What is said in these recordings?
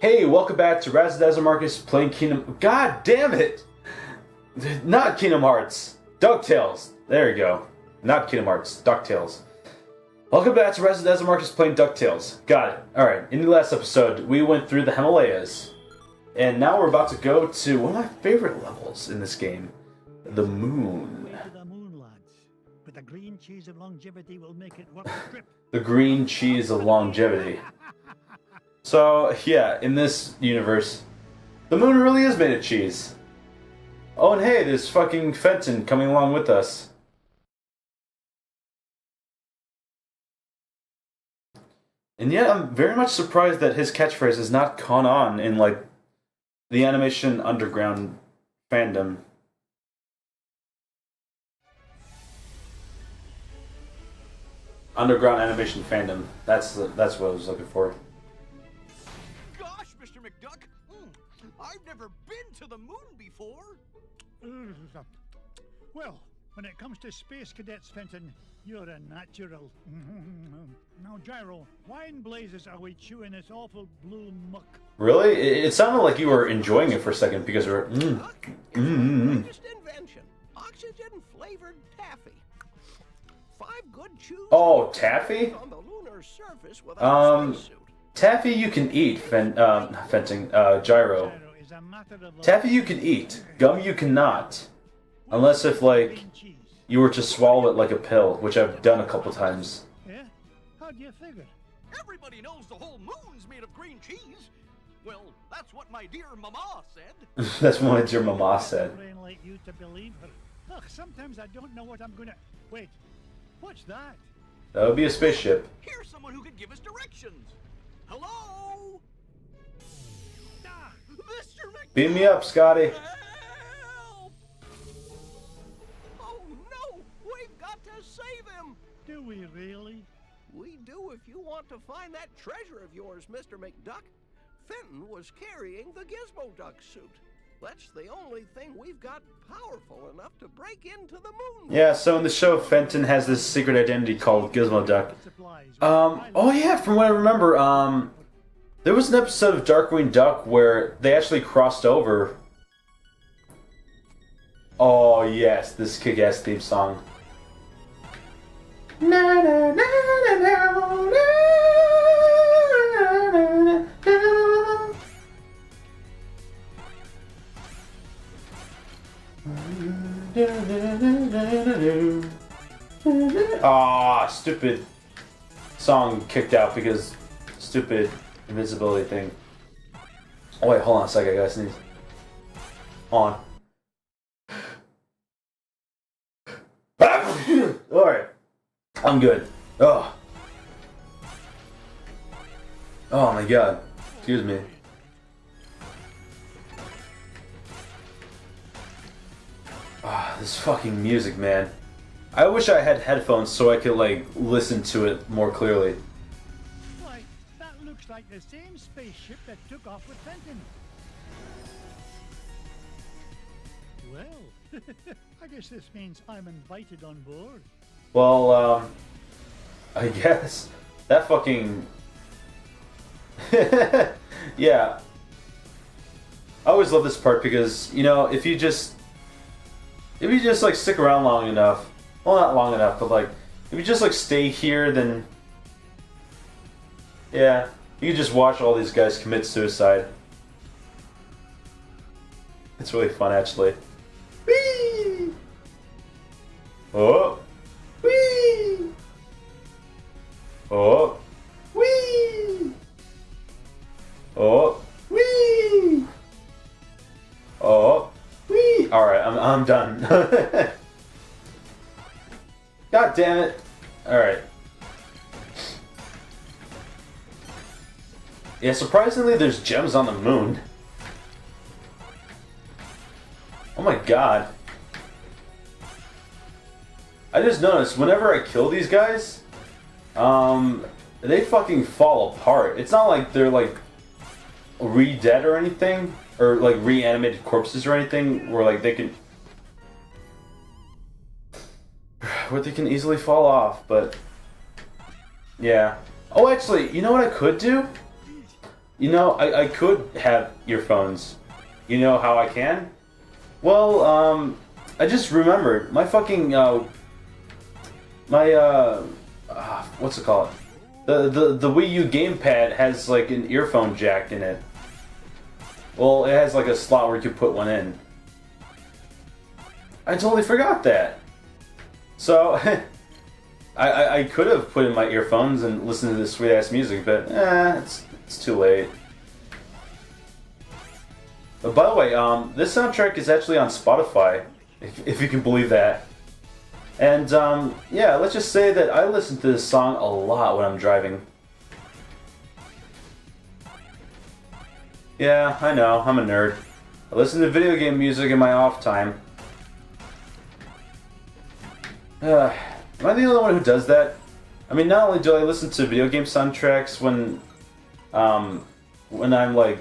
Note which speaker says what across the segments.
Speaker 1: Hey, welcome back to RazzleDazzleMarcus playing Kingdom... God damn it! Not Kingdom Hearts. DuckTales. There you go. Not Kingdom Hearts. DuckTales. Welcome back to RazzleDazzleMarcus playing DuckTales. Got it. Alright, in the last episode, we went through the Himalayas. And now we're about to go to one of my favorite levels in this game. The moon.
Speaker 2: The moon, lads. But the green cheese of longevity will make it worth the trip.
Speaker 1: The green cheese of longevity. So, yeah, in this universe, the moon really is made of cheese. Oh, and hey, there's fucking Fenton coming along with us. And yet, I'm very much surprised that his catchphrase has not caught on in, like, the animation underground fandom. Underground animation fandom. That's what I was looking for.
Speaker 3: Mr. McDuck, I've never been to the moon before.
Speaker 2: Well, when it comes to space cadets, Fenton, you're a natural. Now, Gyro, why in blazes are we chewing this awful blue muck?
Speaker 1: Really? It sounded like you were enjoying it for a second because you were.
Speaker 3: Latest invention: oxygen-flavored taffy. 5 good chews.
Speaker 1: Oh, taffy?
Speaker 3: On the lunar surface without a spacesuit.
Speaker 1: Taffy you can eat, Fenting, Gyro. Taffy you can eat, gum you cannot. Unless if, like, you were to swallow it like a pill, which I've done a couple times.
Speaker 2: Yeah? How do you figure?
Speaker 3: Everybody knows the whole moon's made of green cheese. Well, that's what my dear mama said.
Speaker 1: That's what your mama said.
Speaker 2: Brain like you to believe her. Ugh, sometimes I don't know what I'm gonna... Wait, what's that?
Speaker 1: That would be a spaceship.
Speaker 3: Here's someone who could give us directions. Hello? Ah, Mr. McDuck!
Speaker 1: Beam me up, Scotty.
Speaker 3: Help! Oh no! We've got to save him!
Speaker 2: Do we really?
Speaker 3: We do if you want to find that treasure of yours, Mr. McDuck. Fenton was carrying the Gizmo Duck suit. That's the only thing we've got powerful enough to break into the moon.
Speaker 1: Yeah, so in the show, Fenton has this secret identity called Gizmo Duck. Oh yeah, from what I remember, there was an episode of Darkwing Duck where they actually crossed over. Oh yes, this kick-ass theme song. Na, na, na, na, na, na, na, na. Ah, stupid song kicked out because stupid invisibility thing. Oh wait, hold on a second, I gotta sneeze. On. Alright. I'm good. Oh. Oh my god. Excuse me. Ah, this fucking music, man. I wish I had headphones so I could, like, listen to it more clearly.
Speaker 2: Why, that looks like the same spaceship that took off with Fenton. Well, I guess this means I'm invited on board.
Speaker 1: Well, I guess. That fucking... yeah. I always love this part because, you know, if you just like stick around long enough, well, not long enough, but like if you just like stay here, then yeah, you can just watch all these guys commit suicide. It's really fun, actually. Whee! Oh, whee! Oh, whee! Oh, whee! Oh. Whee! Alright, I'm done. God damn it. Alright. Yeah, surprisingly, there's gems on the moon. Oh my god. I just noticed, whenever I kill these guys, they fucking fall apart. It's not like they're, like, re-dead or anything. Or like reanimated corpses or anything where like they can easily fall off, but yeah. Oh, actually, you know what I could do? You know, I could have earphones. You know how I can? Well, I just remembered my fucking what's it called? The Wii U gamepad has like an earphone jack in it. Well, it has like a slot where you could put one in. I totally forgot that. So I could have put in my earphones and listened to this sweet ass music, but it's too late. But by the way, this soundtrack is actually on Spotify, if you can believe that. And yeah, let's just say that I listen to this song a lot when I'm driving. Yeah, I know, I'm a nerd. I listen to video game music in my off time. Am I the only one who does that? I mean, not only do I listen to video game soundtracks when I'm like,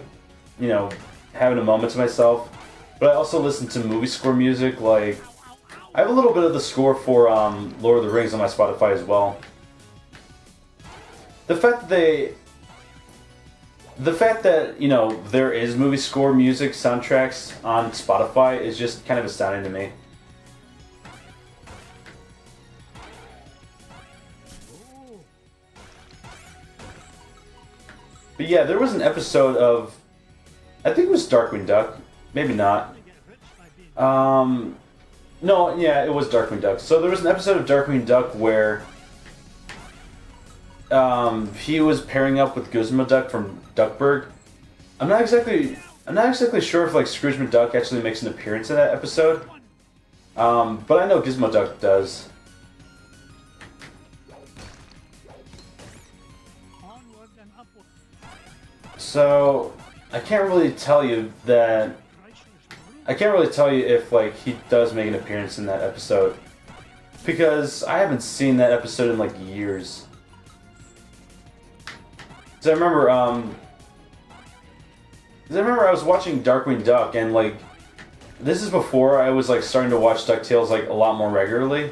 Speaker 1: you know, having a moment to myself, but I also listen to movie score music. Like, I have a little bit of the score for Lord of the Rings on my Spotify as well. The fact that you know there is movie score music soundtracks on Spotify is just kind of astounding to me. But yeah, there was an episode of, I think it was Darkwing Duck, maybe not. No, yeah, it was Darkwing Duck. So there was an episode of Darkwing Duck where he was pairing up with Gizmo Duck from Duckburg. I'm not exactly sure if like Scrooge McDuck actually makes an appearance in that episode. But I know Gizmo Duck does. So I can't really tell you if like he does make an appearance in that episode, because I haven't seen that episode in like years. So I remember I was watching Darkwing Duck, and like this is before I was like starting to watch DuckTales like a lot more regularly,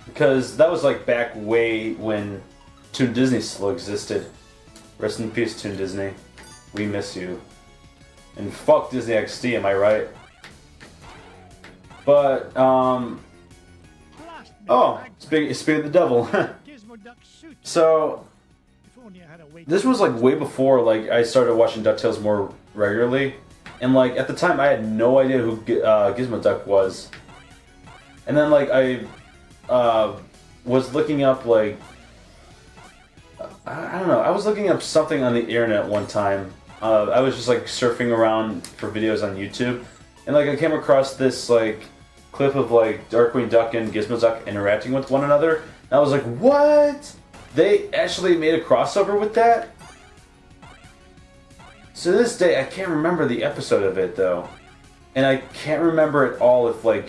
Speaker 1: because that was like back way when Toon Disney still existed. Rest in peace, Toon Disney. We miss you. And fuck Disney XD, am I right? But, oh, speaking of the devil. So, this was like way before like I started watching DuckTales more regularly. And like at the time I had no idea who Gizmo Duck was. And then like I was looking up like, I don't know, I was looking up something on the internet one time. I was just like surfing around for videos on YouTube, and like I came across this like clip of like Darkwing Duck and Gizmo Duck interacting with one another, and I was like, what? They actually made a crossover with that? So to this day, I can't remember the episode of it though, and I can't remember at all if like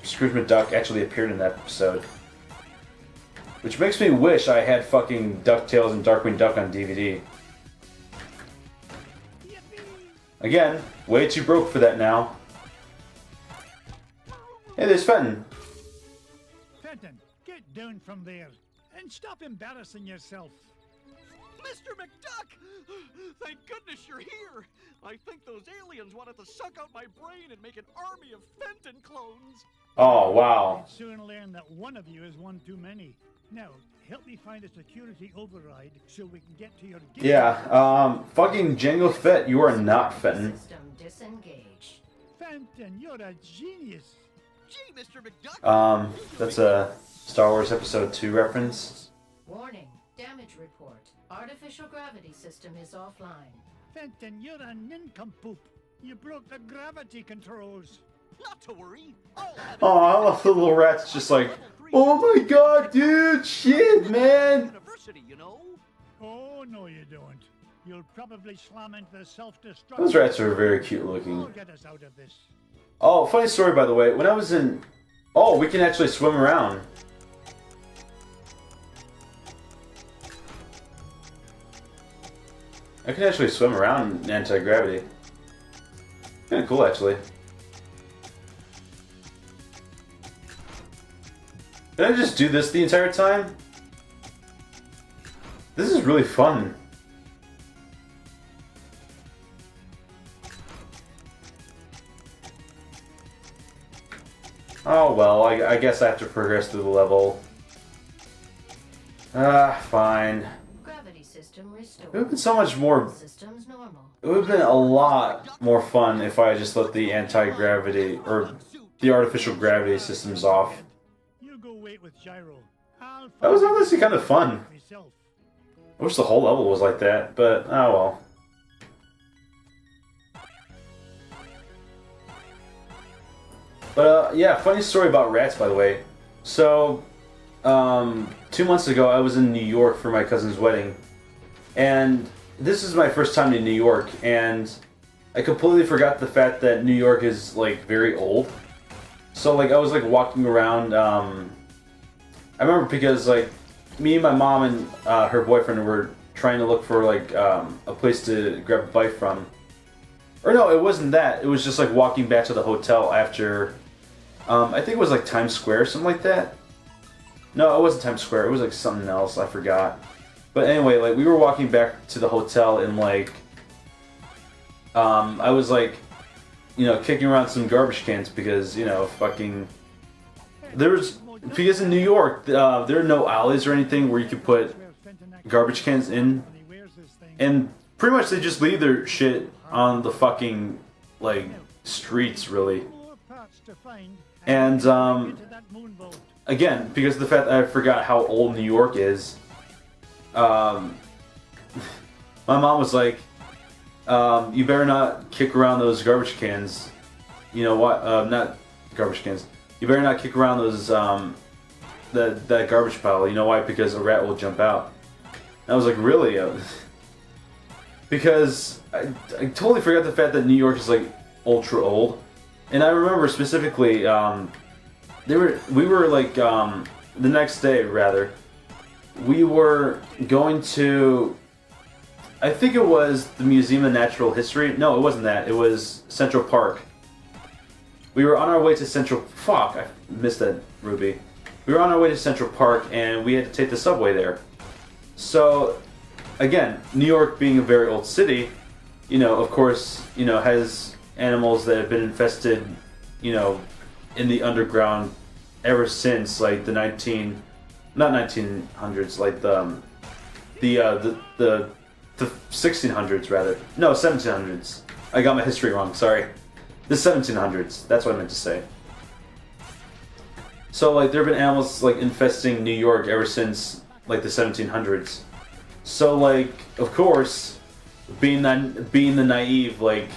Speaker 1: Scrooge McDuck actually appeared in that episode. Which makes me wish I had fucking DuckTales and Darkwing Duck on DVD. Again, way too broke for that now. Hey, there's Fenton.
Speaker 2: Fenton, get down from there and stop embarrassing yourself.
Speaker 3: Mr. McDuck! Thank goodness you're here! I think those aliens wanted to suck out my brain and make an army of Fenton clones.
Speaker 1: Oh, wow.
Speaker 2: I'd soon learn that one of you is one too many. Now, help me find a security override so we can get to your gate.
Speaker 1: Yeah, fucking Jango Fett, you are not Fenton.
Speaker 4: System disengaged.
Speaker 2: Fenton, you're a genius.
Speaker 3: Gee, Mr. McDuck!
Speaker 1: That's a Star Wars Episode 2 reference.
Speaker 4: Warning, damage report. Artificial gravity system is offline.
Speaker 2: Fenton, you're a nincompoop. You broke the gravity controls.
Speaker 3: Not to worry.
Speaker 1: Oh, I love the little rats just like, oh my god, dude, shit, man.
Speaker 3: University, you know.
Speaker 2: Oh, no you don't. You'll probably slam into the self-destruct.
Speaker 1: Those rats are very cute looking.
Speaker 2: I'll get us out of this.
Speaker 1: Oh, funny story by the way, when I was in... Oh, we can actually swim around. I can actually swim around in anti-gravity. Kinda cool, actually. Did I just do this the entire time? This is really fun. Oh well, I guess I have to progress through the level. Fine.
Speaker 4: Gravity system restored.
Speaker 1: It would have been so much more.
Speaker 4: Systems normal.
Speaker 1: It would have been a lot more fun if I just let the anti-gravity or the artificial gravity systems off.
Speaker 2: You go wait with Gyro. I'll
Speaker 1: That was honestly kind of fun.
Speaker 2: myself.
Speaker 1: I wish the whole level was like that, but oh well. But yeah, funny story about rats, by the way. So, 2 months ago, I was in New York for my cousin's wedding, and this is my first time in New York, and I completely forgot the fact that New York is like very old. So like I was like walking around. I remember because like me and my mom and her boyfriend were trying to look for like a place to grab a bite from. Or no, it wasn't that. It was just like walking back to the hotel after. I think it was like Times Square, something like that. No, it wasn't Times Square. It was like something else. I forgot. But anyway, like we were walking back to the hotel and like, I was like, you know, kicking around some garbage cans because fucking because in New York there are no alleys or anything where you could put garbage cans in, and pretty much they just leave their shit on the fucking like streets really. And again, because of the fact that I forgot how old New York is, my mom was like, you better not kick around those garbage cans. You know what? Not garbage cans. You better not kick around those, that garbage pile. You know why? Because a rat will jump out. And I was like, really? Because I totally forgot the fact that New York is like ultra old. And I remember specifically, we were like, the next day rather, we were going to, I think it was the Museum of Natural History. No, it wasn't that. It was Central Park. We were on our way to Central... Fuck, I missed that, Ruby. We were on our way to Central Park, and we had to take the subway there. So, again, New York being a very old city, of course, has animals that have been infested, in the underground ever since, like, the not 1900s, like, the 1600s, rather. No, 1700s. I got my history wrong, sorry. The 1700s, that's what I meant to say. So, like, there have been animals, like, infesting New York ever since, like, the 1700s. So, like, of course, being the naive, like,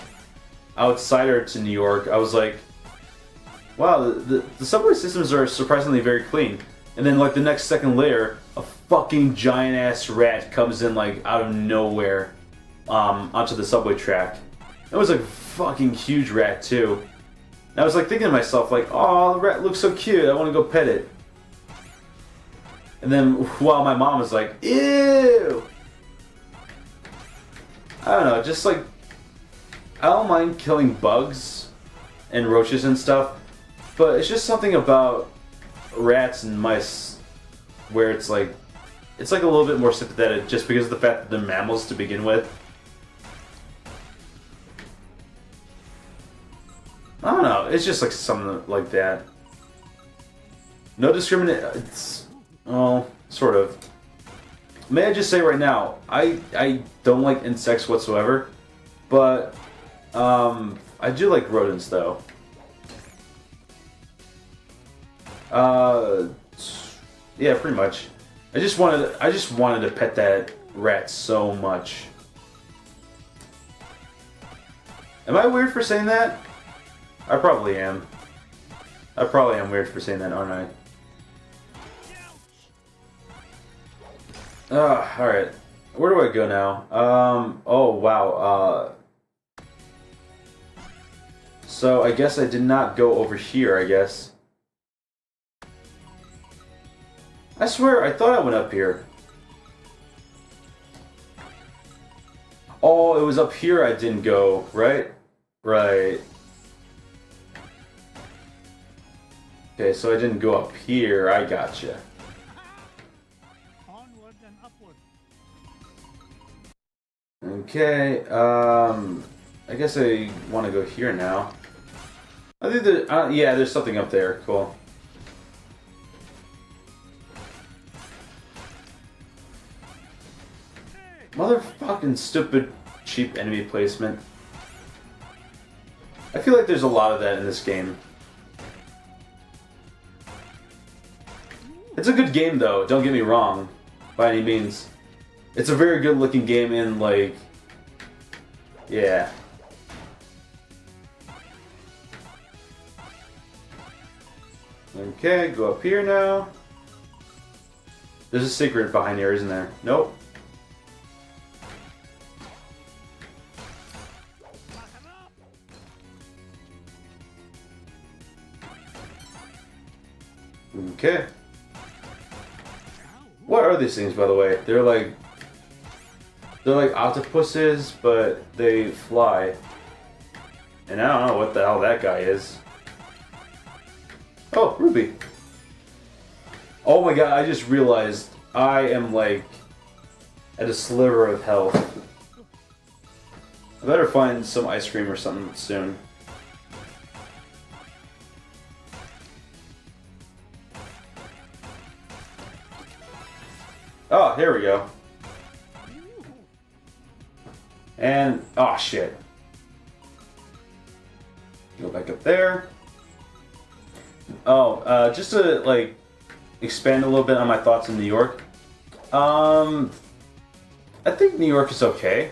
Speaker 1: outsider to New York, I was like, wow, the subway systems are surprisingly very clean. And then, like, the next second later, a fucking giant-ass rat comes in, like, out of nowhere, onto the subway track. It was, like, fucking huge rat, too. And I was, like, thinking to myself, like, oh, the rat looks so cute, I want to go pet it. And then, while my mom was like, ew! I don't know, just, like, I don't mind killing bugs and roaches and stuff, but it's just something about rats and mice where it's like a little bit more sympathetic just because of the fact that they're mammals to begin with. I don't know, it's just like something like that. No discrimination. Well, sort of. May I just say right now, I don't like insects whatsoever, but I do like rodents though. Yeah, pretty much. I just wanted to pet that rat so much. Am I weird for saying that? I probably am. I probably am weird for saying that, aren't I? Alright. Where do I go now? Oh wow, so I guess I did not go over here, I guess. I swear, I thought I went up here. Oh, it was up here I didn't go, right? Right. Okay, so I didn't go up here, I gotcha.
Speaker 2: Onward and upward.
Speaker 1: Okay, I guess I want to go here now. I think that, yeah, there's something up there. Cool. Motherfucking stupid cheap enemy placement. I feel like there's a lot of that in this game. It's a good game though, don't get me wrong, by any means. It's a very good looking game and like, yeah. Okay, go up here now. There's a secret behind here, isn't there? Nope. Okay. What are these things, by the way? They're like octopuses, but they fly. And I don't know what the hell that guy is. Oh, Ruby. Oh my god, I just realized I am like at a sliver of health. I better find some ice cream or something soon. Oh, here we go. And, oh shit. Go back up there. Oh, just to like expand a little bit on my thoughts in New York. I think New York is okay.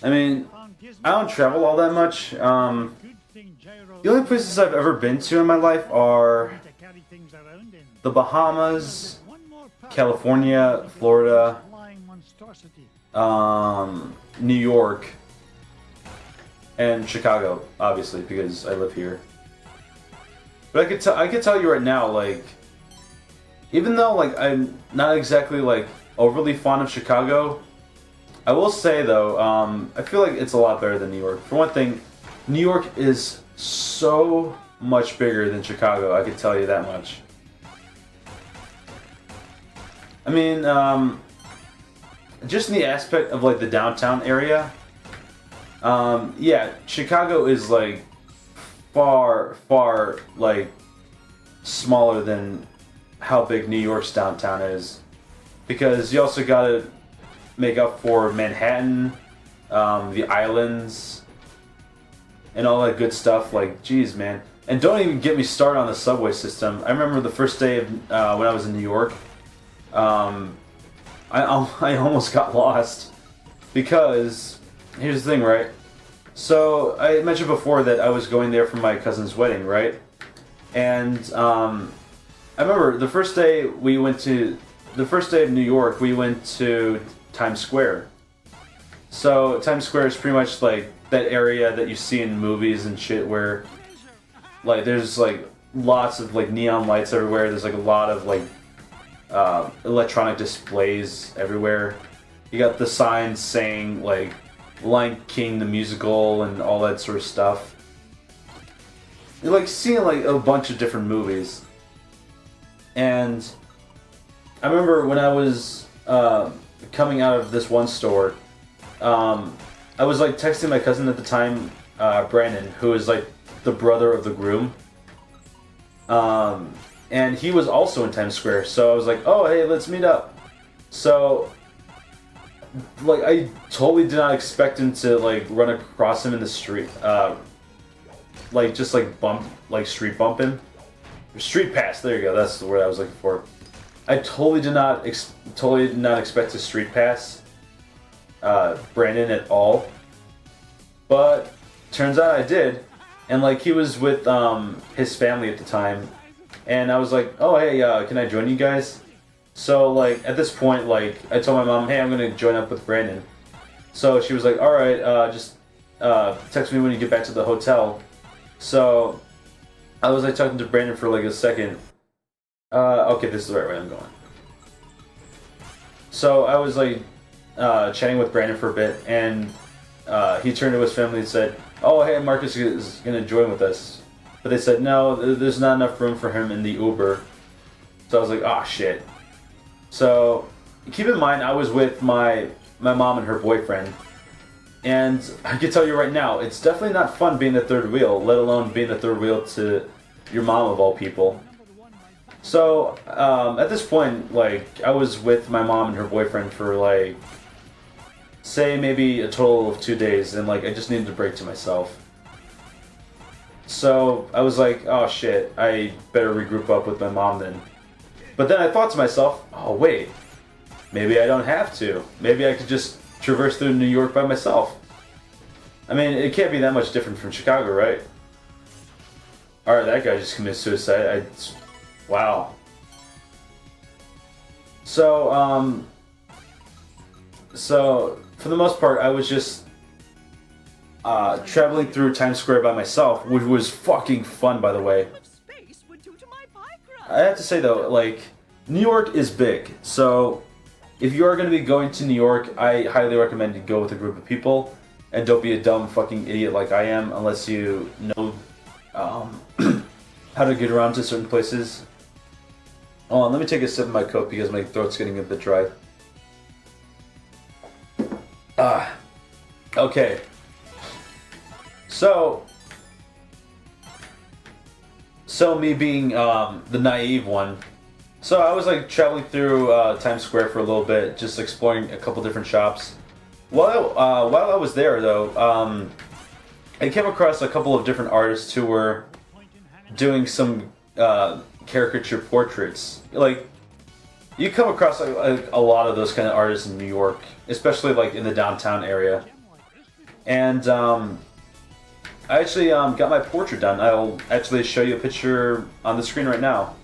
Speaker 1: I mean, I don't travel all that much. The only places I've ever been to in my life are the Bahamas, California, Florida, New York, and Chicago, obviously, because I live here. But I could tell you right now, like, even though like I'm not exactly like overly fond of Chicago, I will say though, I feel like it's a lot better than New York. For one thing, New York is so much bigger than Chicago. I could tell you that much. I mean, just in the aspect of like the downtown area, yeah, Chicago is like far like smaller than how big New York's downtown is, because you also gotta make up for Manhattan, the islands, and all that good stuff. Like, geez, man. And don't even get me started on the subway system. I remember the first day of, when I was in New York, I almost got lost, because here's the thing, right? So I mentioned before that I was going there for my cousin's wedding, right? And I remember the first day of New York, we went to Times Square. So Times Square is pretty much like that area that you see in movies and shit, where like there's like lots of like neon lights everywhere. There's like a lot of like electronic displays everywhere. You got the signs saying like Lion King the musical and all that sort of stuff. You're like seeing like a bunch of different movies. And I remember when I was coming out of this one store, I was like texting my cousin at the time, Brandon, who is like the brother of the groom. And he was also in Times Square, so I was like, oh hey, let's meet up. So like I totally did not expect him to like run across him in the street, like just like street bump him, street pass. There you go. That's the word I was looking for. I totally did not expect to street pass Brandon at all, but turns out I did, and like he was with his family at the time, and I was like, oh hey, can I join you guys? So like at this point, like I told my mom, hey, I'm gonna join up with Brandon. So she was like, all right, just text me when you get back to the hotel. So I was like talking to Brandon for like a second. Okay, this is the right way I'm going. So I was like chatting with Brandon for a bit, and he turned to his family and said, oh hey, Marcus is gonna join with us. But they said no, there's not enough room for him in the Uber. So I was like, oh shit. So keep in mind, I was with my mom and her boyfriend, And I can tell you right now, it's definitely not fun being the third wheel, let alone being the third wheel to your mom of all people. So, at this point, like, I was with my mom and her boyfriend for, like, say maybe a total of 2 days, and, like, I just needed a break to myself. So, I was like, oh shit, I better regroup up with my mom then. But then I thought to myself, oh wait, maybe I don't have to. Maybe I could just traverse through New York by myself. I mean, it can't be that much different from Chicago, right? Alright, that guy just committed suicide. Wow. So, for the most part, I was just traveling through Times Square by myself, which was fucking fun, by the way. I have to say though, like, New York is big, so if you are going to be going to New York, I highly recommend you go with a group of people, and don't be a dumb fucking idiot like I am, unless you know how to get around to certain places. Hold on, let me take a sip of my Coke because my throat's getting a bit dry. Okay. So me being the naive one, so I was like traveling through Times Square for a little bit, just exploring a couple different shops. While I was there though, I came across a couple of different artists who were doing some caricature portraits. Like, you come across a lot of those kind of artists in New York, especially like in the downtown area. And I actually got my portrait done. I'll actually show you a picture on the screen right now.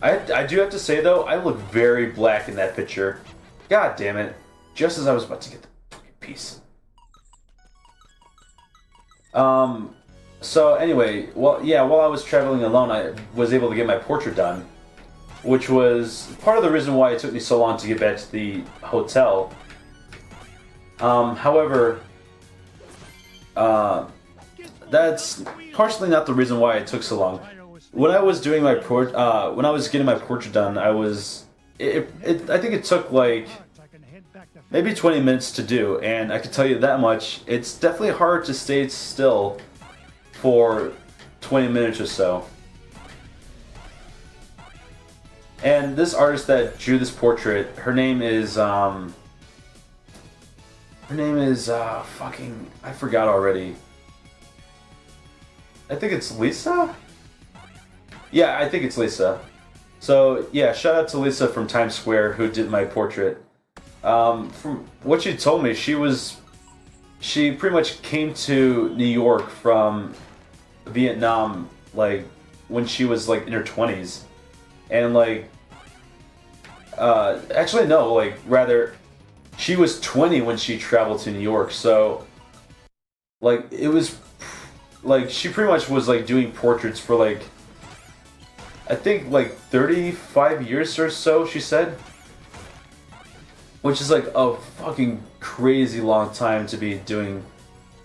Speaker 1: I do have to say though, I look very black in that picture. God damn it. Just as I was about to get the fucking piece. So anyway, while I was traveling alone, I was able to get my portrait done, which was part of the reason why it took me so long to get back to the hotel. However, that's partially not the reason why it took so long. When I was doing my when I was getting my portrait done, I think it took like maybe 20 minutes to do, and I can tell you that much, it's definitely hard to stay still for 20 minutes or so. And this artist that drew this portrait, her name is fucking, I forgot already. I think it's Lisa? Yeah, I think it's Lisa. So, yeah, shout out to Lisa from Times Square who did my portrait. From what she told me, she pretty much came to New York from Vietnam, like, when she was, like, in her 20s. And, like, actually, no, like, rather, she was 20 when she traveled to New York, so, like, it was, like, she pretty much was, like, doing portraits for, like, I think, like, 35 years or so, she said. Which is, like, a fucking crazy long time to be doing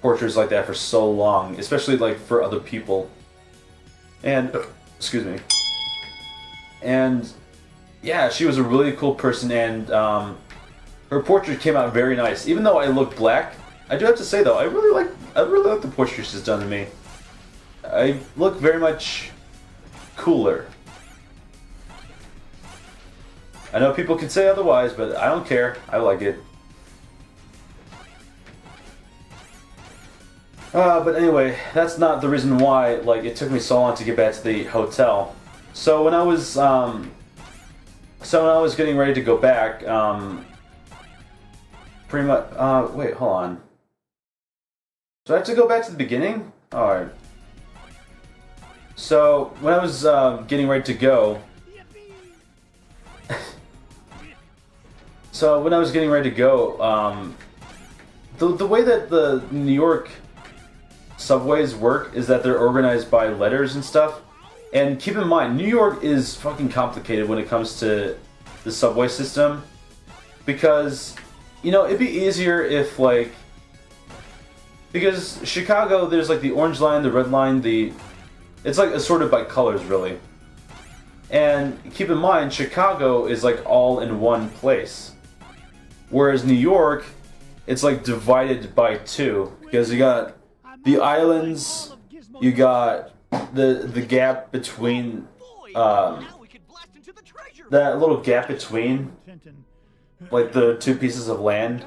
Speaker 1: portraits like that for so long, especially, like, for other people. And, excuse me. And, yeah, she was a really cool person, and, her portrait came out very nice. Even though I look black, I do have to say, though, I really like the portrait she's done to me. I look very much cooler. I know people can say otherwise, but I don't care. I like it. But anyway, that's not the reason why, like, it took me so long to get back to the hotel. So when I was getting ready to go back, pretty much, wait, hold on. Do I have to go back to the beginning? Alright. So, when I was, getting ready to go, the way that the New York subways work is that they're organized by letters and stuff. And keep in mind, New York is fucking complicated when it comes to the subway system. Because, you know, it'd be easier if, like... Because Chicago, there's, like, the orange line, the red line, it's, like, assorted by colors, really. And keep in mind, Chicago is, like, all in one place. Whereas New York it's like divided by two because you got the islands, you got the gap between that little gap between like the two pieces of land,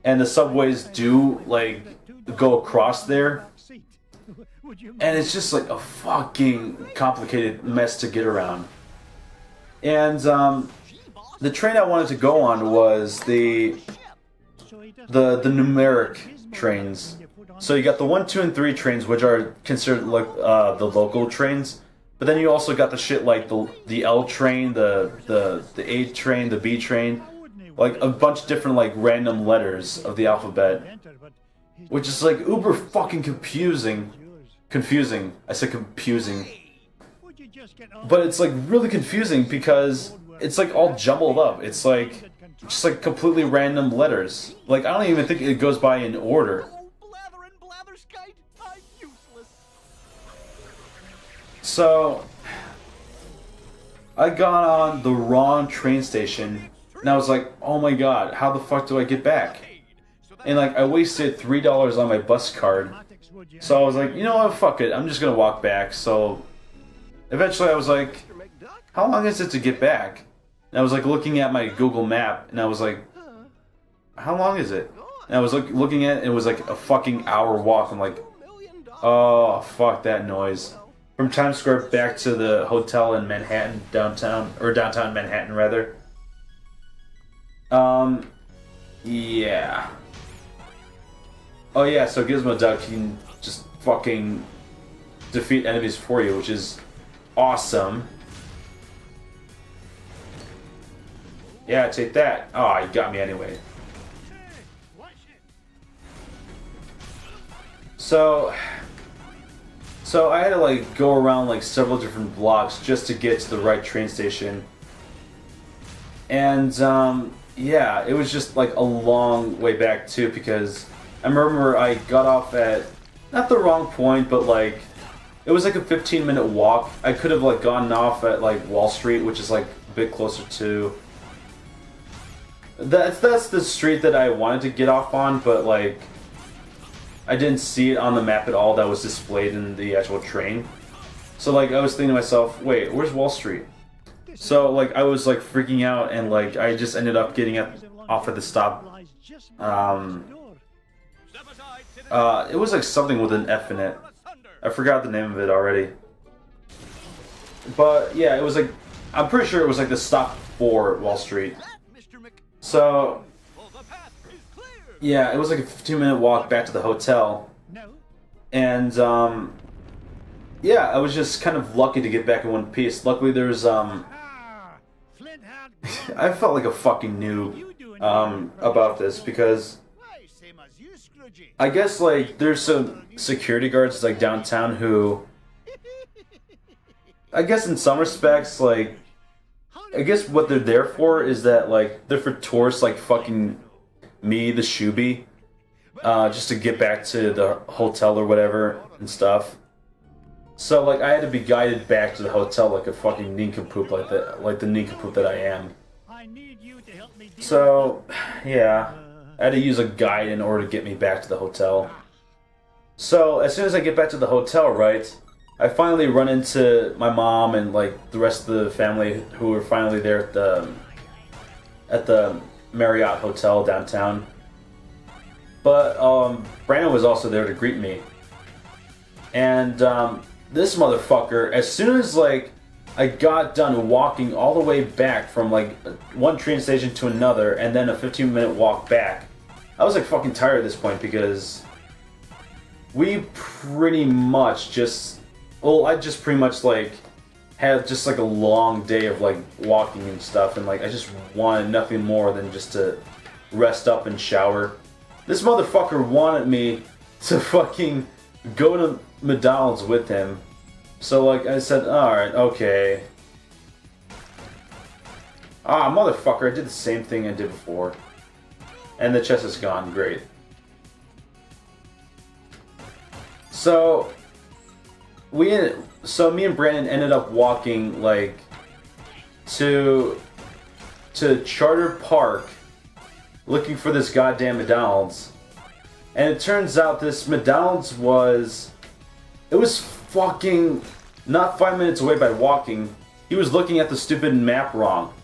Speaker 1: and the subways do like go across there, and it's just like a fucking complicated mess to get around. And the train I wanted to go on was the numeric trains. So you got the 1, 2, and 3 trains, which are considered like the local trains. But then you also got the shit like the L train, the A train, the B train, like a bunch of different like random letters of the alphabet, which is like uber fucking confusing. I said confusing. But it's like really confusing because it's like all jumbled up. It's like just like completely random letters. Like I don't even think it goes by in order. So I got on the wrong train station and I was like, oh my god, how the fuck do I get back? And like I wasted $3 on my bus card. So I was like, you know what, fuck it, I'm just gonna walk back. So eventually I was like, how long is it to get back? And I was like looking at my Google map and I was like, how long is it? And I was looking at it, it was like a fucking hour walk. I'm like, oh fuck that noise. From Times Square back to the hotel in Manhattan, downtown Manhattan rather. Yeah. Oh yeah, so Gizmo Duck can just fucking defeat enemies for you, which is awesome. Yeah, take that. Oh, you got me anyway. So I had to like go around like several different blocks just to get to the right train station. And yeah, it was just like a long way back too, because I remember I got off at not the wrong point, but like it was like a 15-minute walk. I could have like gotten off at like Wall Street, which is like a bit closer to that's the street that I wanted to get off on, but like I didn't see it on the map at all that was displayed in the actual train. So like I was thinking to myself, wait, where's Wall Street? So like I was like freaking out, and like I just ended up getting off at the stop. It was like something with an F in it. I forgot the name of it already. But yeah, it was like, I'm pretty sure it was like the stop for Wall Street. So yeah, it was like a 15-minute walk back to the hotel. And yeah, I was just kind of lucky to get back in one piece. Luckily there's I felt like a fucking noob about this, because I guess like there's some security guards like downtown who, I guess in some respects, like I guess what they're there for is that like they're for tourists like fucking me, the shoebie, just to get back to the hotel or whatever and stuff. So like I had to be guided back to the hotel like a fucking nincompoop, like the nincompoop that I am. So yeah, I had to use a guide in order to get me back to the hotel. So as soon as I get back to the hotel, right, I finally run into my mom and like the rest of the family who were finally there at the Marriott Hotel downtown. But Brandon was also there to greet me. And this motherfucker, as soon as like I got done walking all the way back from like one train station to another and then a 15-minute walk back, I was like fucking tired at this point, because we pretty much just, well, I just pretty much like had just like a long day of like walking and stuff, and like I just wanted nothing more than just to rest up and shower. This motherfucker wanted me to fucking go to McDonald's with him. So like I said, alright, okay. Ah, motherfucker, I did the same thing I did before. And the chest is gone, great. So me and Brandon ended up walking like to Charter Park, looking for this goddamn McDonald's. And it turns out this McDonald's was fucking not 5 minutes away by walking. He was looking at the stupid map wrong.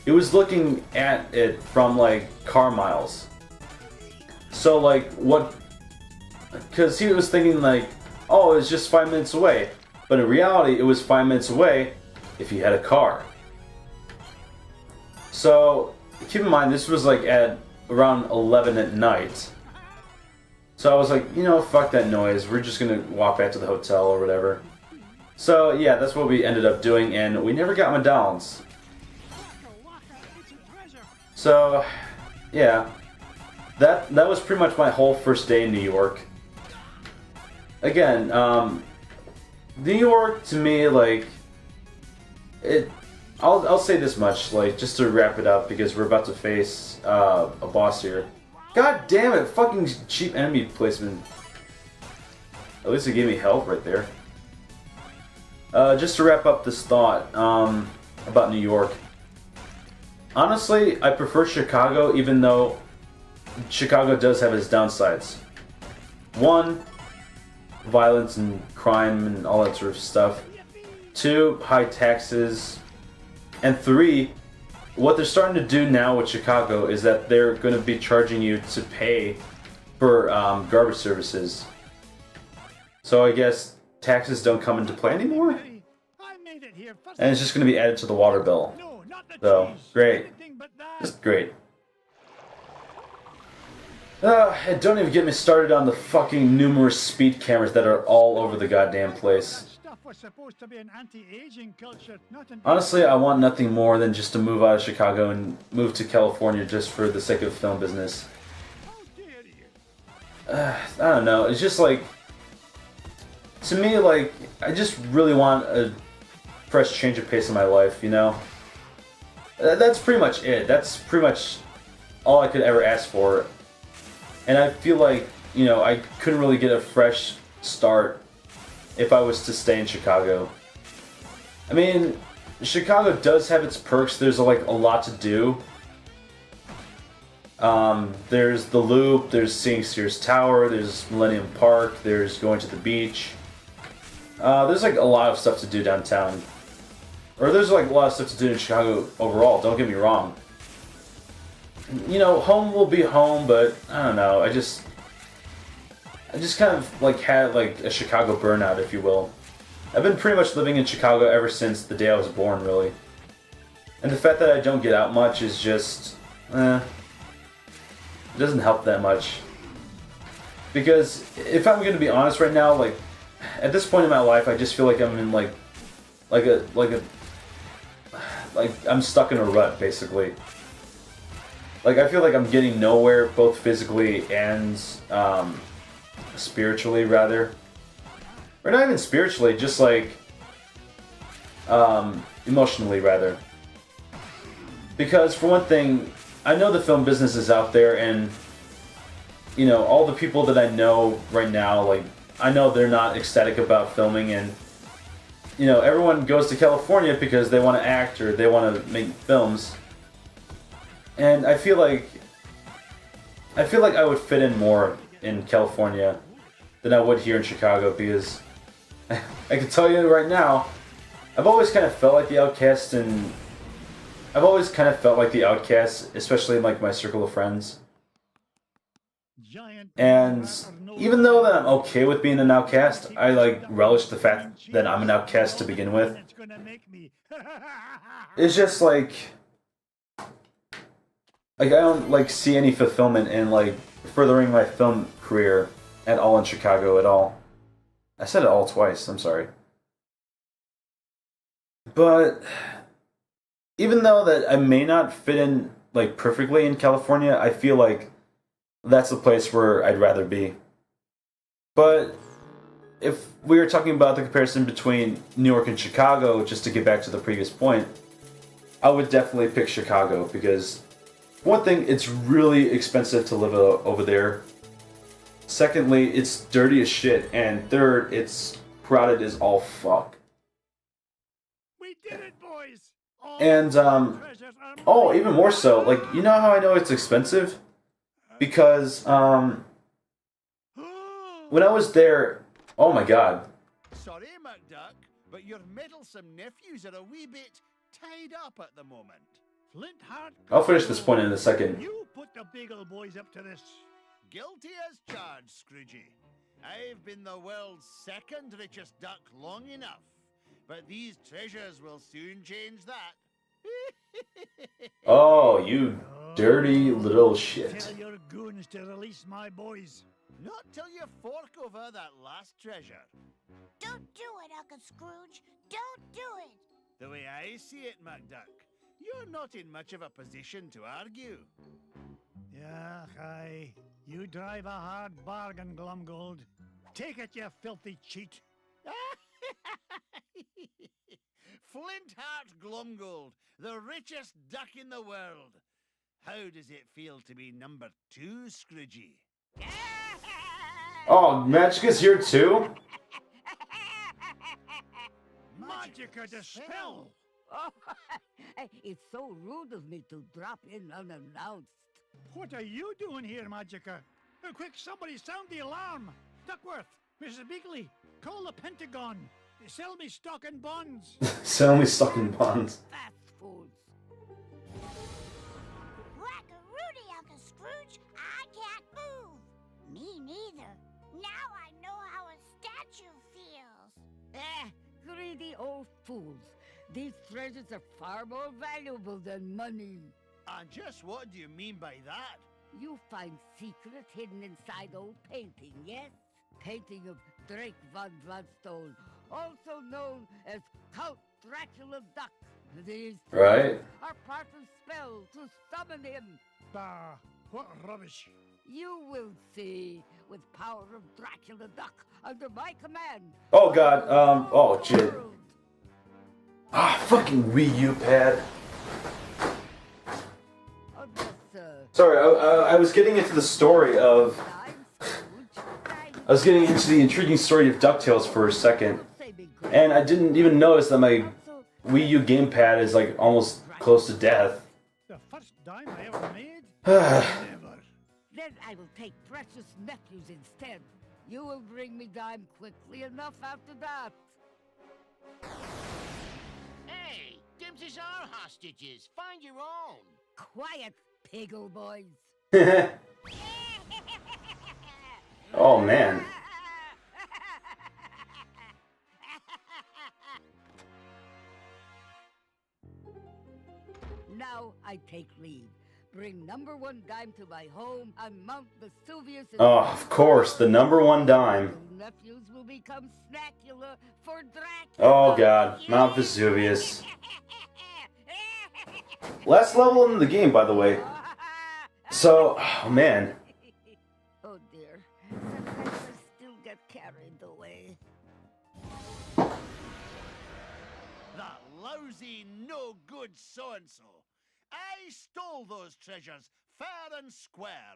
Speaker 1: He was looking at it from like car miles. So like what? Because he was thinking like, oh, it's just 5 minutes away. But in reality, it was 5 minutes away if he had a car. So keep in mind, this was like at around 11 at night. So I was like, you know, fuck that noise. We're just gonna walk back to the hotel or whatever. So yeah, that's what we ended up doing, and we never got McDonald's. So yeah, that was pretty much my whole first day in New York. Again, New York to me, like, it. I'll say this much, like, just to wrap it up, because we're about to face a boss here. God damn it! Fucking cheap enemy placement. At least it gave me health right there. Just to wrap up this thought about New York. Honestly, I prefer Chicago, even though Chicago does have its downsides. One, violence and crime and all that sort of stuff. Two, high taxes. And three, what they're starting to do now with Chicago is that they're going to be charging you to pay for garbage services. So I guess taxes don't come into play anymore? And it's just going to be added to the water bill. So, great. Just great. And don't even get me started on the fucking numerous speed cameras that are all over the goddamn place. Honestly, I want nothing more than just to move out of Chicago and move to California just for the sake of film business. I don't know, it's just like, to me, like, I just really want a fresh change of pace in my life, you know? That's pretty much it. That's pretty much all I could ever ask for. And I feel like, you know, I couldn't really get a fresh start if I was to stay in Chicago. I mean, Chicago does have its perks. There's like a lot to do. There's the Loop, there's seeing Sears Tower, there's Millennium Park, there's going to the beach. There's like a lot of stuff to do downtown. Or there's like a lot of stuff to do in Chicago overall, don't get me wrong. You know, home will be home, but I don't know, I just kind of like had like a Chicago burnout, if you will. I've been pretty much living in Chicago ever since the day I was born, really. And the fact that I don't get out much is just, it doesn't help that much. Because if I'm gonna be honest right now, like, at this point in my life, I just feel like I'm in like I'm stuck in a rut, basically. Like, I feel like I'm getting nowhere, both physically and spiritually, rather. Or not even spiritually, just like emotionally, rather. Because for one thing, I know the film business is out there, and you know, all the people that I know right now, like, I know they're not ecstatic about filming, and you know, everyone goes to California because they want to act or they want to make films. And I feel like I would fit in more in California than I would here in Chicago, because I can tell you right now, I've always kind of felt like the outcast, and I've always kind of felt like the outcast, especially in like my circle of friends. And even though that I'm okay with being an outcast, I like relish the fact that I'm an outcast to begin with. It's just like I don't like see any fulfillment in like furthering my film career at all in Chicago at all. I said it all twice, I'm sorry. But even though that I may not fit in like perfectly in California, I feel like that's the place where I'd rather be. But if we were talking about the comparison between New York and Chicago, just to get back to the previous point, I would definitely pick Chicago, because one thing, it's really expensive to live over there. Secondly, it's dirty as shit. And third, it's crowded as all fuck.
Speaker 2: We did it, boys!
Speaker 1: And,
Speaker 2: treasures are
Speaker 1: oh, even more so, like, you know how I know it's expensive? Because, when I was there, oh my god.
Speaker 5: Sorry, McDuck, but your meddlesome nephews are a wee bit tied up at the moment.
Speaker 2: Flint Heart.
Speaker 1: I'll finish this point in a second.
Speaker 2: You put the Beagle boys up to this.
Speaker 5: Guilty as charged, Scroogey. I've been the world's second richest duck long enough, but these treasures will soon change that.
Speaker 1: Oh, you dirty little shit.
Speaker 2: Tell your goons to release my boys.
Speaker 5: Not till you fork over that last treasure.
Speaker 6: Don't do it, Uncle Scrooge. Don't do it.
Speaker 5: The way I see it, McDuck, you're not in much of a position to argue.
Speaker 2: Yeah, aye. You drive a hard bargain, Glumgold. Take it, you filthy cheat.
Speaker 5: Flint Heart Glumgold, the richest duck in the world. How does it feel to be number 2, Scroogey?
Speaker 1: Oh, Magica's here too?
Speaker 2: Magica dispel.
Speaker 7: Oh, it's so rude of me to drop in unannounced.
Speaker 2: What are you doing here, Magica? Quick, somebody sound the alarm. Duckworth, Mrs. Beakley, call the Pentagon. Sell me stock and bonds.
Speaker 1: Sell me stuck in bonds.
Speaker 7: Fast foods.
Speaker 6: Whack-a-roody, Uncle Scrooge. I can't move. Me neither. Now I know how a statue feels.
Speaker 7: Greedy old fools. These treasures are far more valuable than money.
Speaker 5: And just what do you mean by that?
Speaker 7: You find secret hidden inside old painting, yes? Painting of Drake von Gladstone, also known as Count Dracula Duck. These
Speaker 1: Right?
Speaker 7: are part of spell to summon him.
Speaker 2: Bah, what rubbish.
Speaker 7: You will see, with power of Dracula Duck under my command.
Speaker 1: Oh god, oh shit. Ah, fucking Wii U pad. Sorry, I was getting into the story of... I was getting into the intriguing story of DuckTales for a second. And I didn't even notice that my Wii U gamepad is like almost close to death.
Speaker 2: The first dime I ever made?
Speaker 1: Ah.
Speaker 2: Never.
Speaker 7: Then I will take precious nephews instead. You will bring me dime quickly enough after that.
Speaker 8: Hey, Dimps are hostages. Find your own.
Speaker 7: Quiet, piggle boys.
Speaker 1: Oh man.
Speaker 7: Now I take leave. Bring number 1 dime to my home and Mount Vesuvius.
Speaker 1: Oh, of course, the number 1 dime.
Speaker 7: Nephews will become snackula for Dracula.
Speaker 1: Oh god, Mount Vesuvius. Last level in the game, by the way. So, oh man.
Speaker 7: Oh dear. Sometimes I still get carried away.
Speaker 5: That lousy, no-good so-and-so. I stole those treasures, fair and square.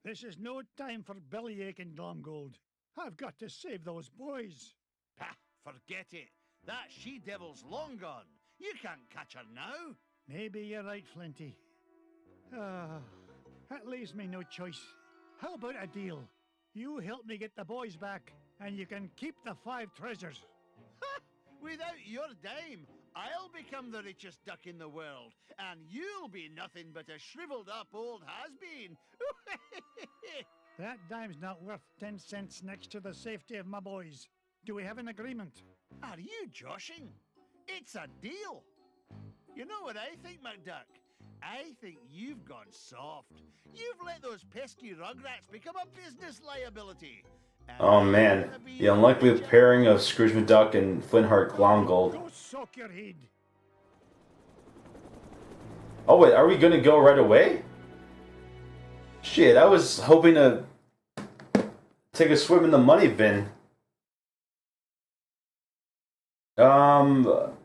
Speaker 2: This is no time for bellyaching, Glumgold. I've got to save those boys.
Speaker 5: Pah, forget it. That she-devil's long gone. You can't catch her now.
Speaker 2: Maybe you're right, Flinty. That leaves me no choice. How about a deal? You help me get the boys back, and you can keep the 5 treasures.
Speaker 5: Ha! Without your dime, I'll become the richest duck in the world, and you'll be nothing but a shriveled-up old has-been.
Speaker 2: That dime's not worth 10 cents next to the safety of my boys. Do we have an agreement?
Speaker 5: Are you joshing? It's a deal. You know what I think, McDuck? I think you've gone soft. You've let those pesky rugrats become a business liability. And
Speaker 1: Oh man, the unlikely pairing of Scrooge McDuck and Flint Heart Glomgold.
Speaker 2: Go soak your head.
Speaker 1: Oh wait, are we gonna go right away? Shit, I was hoping to take a swim in the money bin.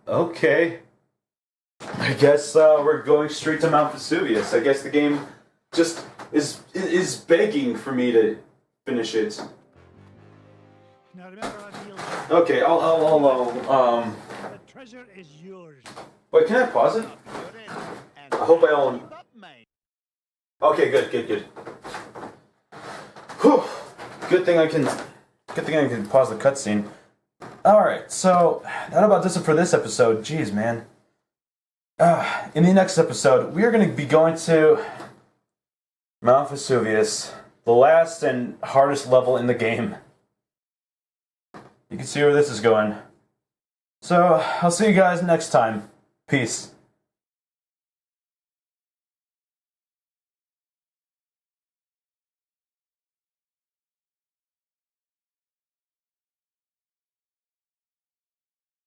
Speaker 1: Okay. I guess we're going straight to Mount Vesuvius. I guess the game just is begging for me to finish it.
Speaker 2: Now remember our deal.
Speaker 1: Okay, I'll
Speaker 2: The treasure is yours.
Speaker 1: Wait, can I pause it? I hope I don't. Okay, good. Whew. Good thing I can pause the cutscene. Alright, so that about does it for this episode. Jeez, man. In the next episode, we are going to be going to Mount Vesuvius, the last and hardest level in the game. You can see where this is going. So, I'll see you guys next time. Peace.